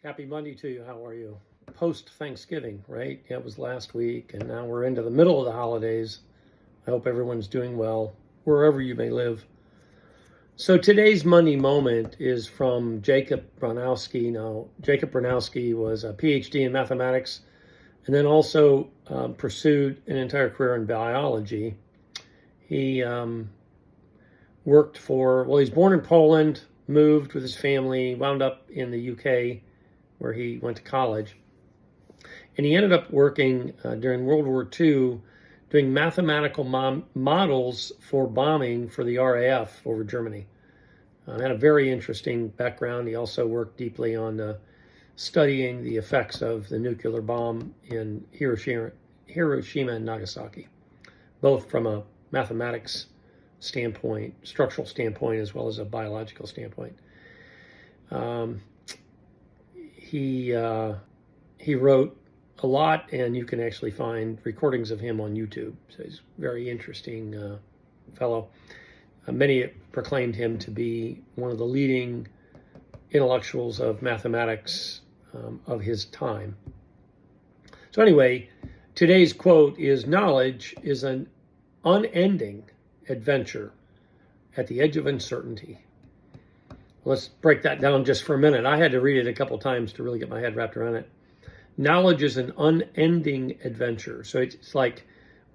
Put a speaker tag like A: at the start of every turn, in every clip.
A: Happy Monday to you. How are you? Post-Thanksgiving, right? Yeah, it was last week, and now we're into the middle of the holidays. I hope everyone's doing well, wherever you may live. So today's Monday moment is from Jacob Bronowski. Now, Jacob Bronowski was a PhD in mathematics and then also pursued an entire career in biology. He worked he's born in Poland, moved with his family, wound up in the UK, where he went to college. And he ended up working during World War II doing mathematical models for bombing for the RAF over Germany. Had a very interesting background. He also worked deeply on studying the effects of the nuclear bomb in Hiroshima and Nagasaki, both from a mathematics standpoint, structural standpoint, as well as a biological standpoint. He wrote a lot, and you can actually find recordings of him on YouTube. So he's a very interesting fellow. Many proclaimed him to be one of the leading intellectuals of mathematics of his time. So anyway, today's quote is, "Knowledge is an unending adventure at the edge of uncertainty." Let's break that down just for a minute. I had to read it a couple times to really get my head wrapped around it. Knowledge is an unending adventure. So it's like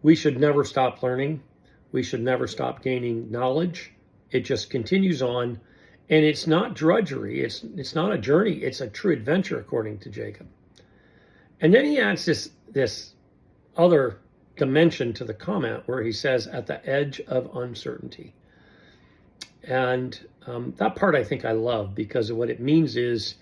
A: we should never stop learning. We should never stop gaining knowledge. It just continues on. And it's not drudgery. It's not a journey. It's a true adventure, according to Jacob. And then he adds this other dimension to the comment where he says, at the edge of uncertainty. And that part I think I love, because what it means is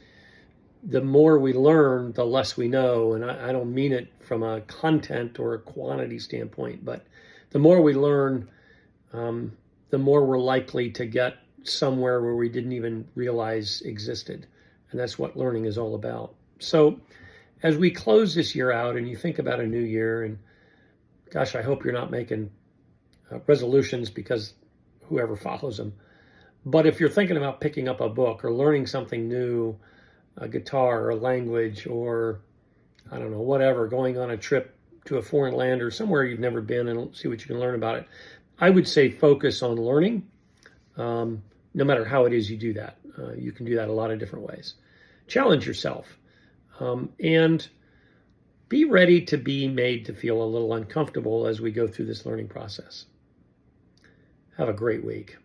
A: the more we learn, the less we know. And I don't mean it from a content or a quantity standpoint, but the more we learn, the more we're likely to get somewhere where we didn't even realize existed. And that's what learning is all about. So as we close this year out and you think about a new year, and gosh, I hope you're not making resolutions, because whoever follows them. But if you're thinking about picking up a book or learning something new, a guitar or a language, or I don't know, whatever, going on a trip to a foreign land or somewhere you've never been and see what you can learn about it, I would say focus on learning, no matter how it is you do that. You can do that a lot of different ways. Challenge yourself, and be ready to be made to feel a little uncomfortable as we go through this learning process. Have a great week.